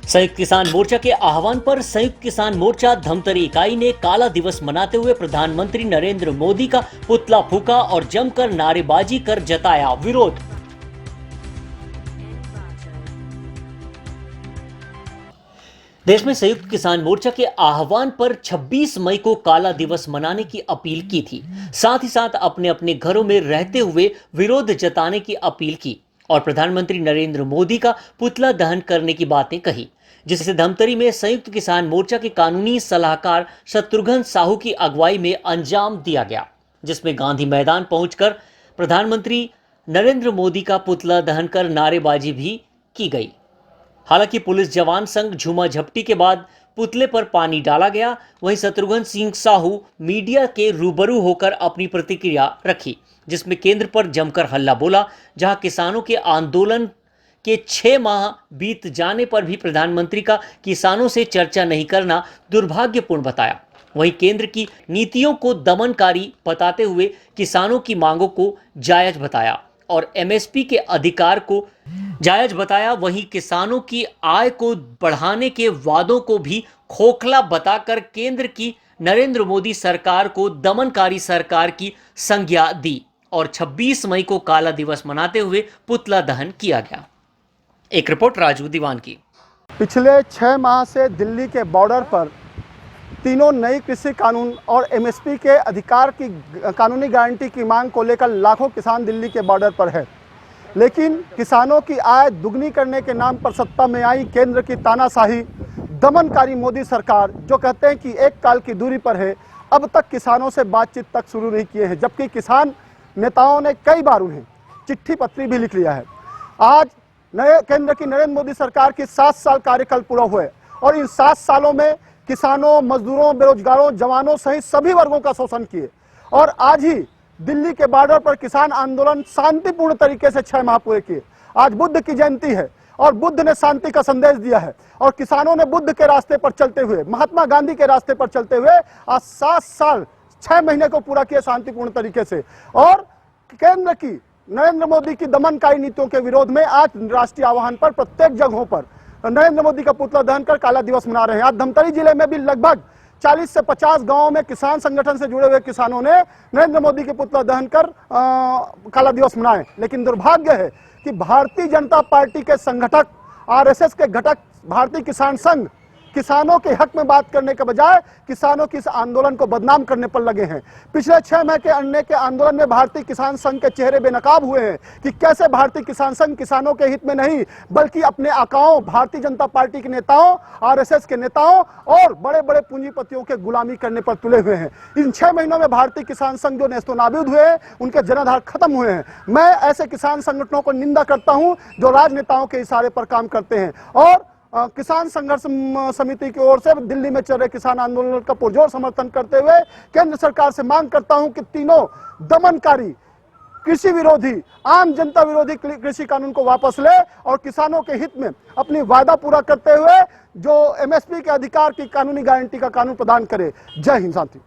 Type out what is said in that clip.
संयुक्त किसान मोर्चा के आह्वान पर संयुक्त किसान मोर्चा धमतरी इकाई ने काला दिवस मनाते हुए प्रधानमंत्री नरेंद्र मोदी का पुतला फूंका और जमकर नारेबाजी कर जताया विरोध। देश में संयुक्त किसान मोर्चा के आह्वान पर 26 मई को काला दिवस मनाने की अपील की थी। साथ ही साथ अपने अपने घरों में रहते हुए विरोध जताने की अपील की और प्रधानमंत्री नरेंद्र मोदी का पुतला दहन करने की बातें कही, जिसे धमतरी में संयुक्त किसान मोर्चा के कानूनी सलाहकार शत्रुघ्न साहू की अगुवाई में अंजाम दिया गया, जिसमें गांधी मैदान पहुंचकर प्रधानमंत्री नरेंद्र मोदी का पुतला दहन कर नारेबाजी भी की गई। हालांकि पुलिस जवान संग झूमा झपटी के बाद पुतले पर पानी डाला गया। वहीं शत्रुघ्न सिंह साहू मीडिया के रूबरू होकर अपनी प्रतिक्रिया रखी, जिसमें केंद्र पर जमकर हल्ला बोला, जहां किसानों के आंदोलन के 6 माह बीत जाने पर भी प्रधानमंत्री का किसानों से चर्चा नहीं करना दुर्भाग्यपूर्ण बताया। वहीं केंद्र की नीतियों को दमनकारी बताते हुए किसानों की मांगों को जायज बताया और एमएसपी के अधिकार को जायज बताया। वहीं किसानों की आय को बढ़ाने के वादों को भी खोखला बताकर केंद्र की नरेंद्र मोदी सरकार को दमनकारी सरकार की संज्ञा दी और 26 मई को काला दिवस मनाते हुए पुतला दहन किया गया। एक रिपोर्ट राजू दीवान की। पिछले 6 माह से दिल्ली के बॉर्डर पर तीनों नई कृषि कानून और एमएसपी के अधिकार की कानूनी गारंटी की मांग को लेकर लाखों किसान दिल्ली के बॉर्डर पर है। लेकिन किसानों की आय दुगनी करने के नाम पर सत्ता में आई केंद्र की तानाशाही दमनकारी मोदी सरकार, जो कहते हैं कि एक काल की दूरी पर है, अब तक किसानों से बातचीत तक शुरू नहीं किए हैं, जबकि किसान नेताओं ने कई बार उन्हें चिट्ठी पत्री भी लिख लिया है। आज नए केंद्र की नरेंद्र मोदी सरकार की 7 साल कार्यकाल पूरा हुए और इन 7 सालों में किसानों, मजदूरों, बेरोजगारों, जवानों सहित सभी वर्गों का शोषण किए और आज ही दिल्ली के बॉर्डर पर किसान आंदोलन शांतिपूर्ण तरीके से 6 माह पूरे किए। आज बुद्ध की जयंती है और बुद्ध ने शांति का संदेश दिया है और किसानों ने बुद्ध के रास्ते पर चलते हुए, महात्मा गांधी के रास्ते पर चलते हुए आज 7 साल 6 महीने को पूरा किया शांतिपूर्ण तरीके से। और केंद्र की नरेंद्र मोदी की दमनकारी नीतियों के विरोध में आज राष्ट्रीय आह्वान पर प्रत्येक जगहों पर नरेंद्र मोदी का पुतला दहन कर काला दिवस मना रहे हैं। आज धमतरी जिले में भी लगभग 40 से 50 गांवों में किसान संगठन से जुड़े हुए किसानों ने नरेंद्र मोदी के पुतला दहन कर काला दिवस मनाए। लेकिन दुर्भाग्य है कि भारतीय जनता पार्टी के संगठक, आरएसएस के घटक भारतीय किसान संघ किसानों के हक में बात करने के बजाय किसानों की इस आंदोलन को बदनाम करने पर लगे हैं। पिछले 6 माह के अन्य के आंदोलन में भारतीय किसान संघ के चेहरे बेनकाब हुए हैं कि कैसे भारतीय किसान संघ किसानों के हित में नहीं बल्कि अपने आकाओं, भारतीय जनता पार्टी के नेताओं, आरएसएस के नेताओं और बड़े बड़े पूंजीपतियों के गुलामी करने पर तुले हुए हैं। इन 6 महीनों में भारतीय किसान संघ जो नेस्तनाबूद हुए हैं, उनके जनाधार खत्म हुए हैं। मैं ऐसे किसान संगठनों को निंदा करता हूं जो राजनेताओं के इशारे पर काम करते हैं और किसान संघर्ष समिति की ओर से दिल्ली में चल रहे किसान आंदोलन का पुरजोर समर्थन करते हुए केंद्र सरकार से मांग करता हूं कि तीनों दमनकारी, कृषि विरोधी, आम जनता विरोधी कृषि कानून को वापस ले और किसानों के हित में अपनी वादा पूरा करते हुए जो एमएसपी के अधिकार की कानूनी गारंटी का कानून प्रदान करे। जय हिंद साथी।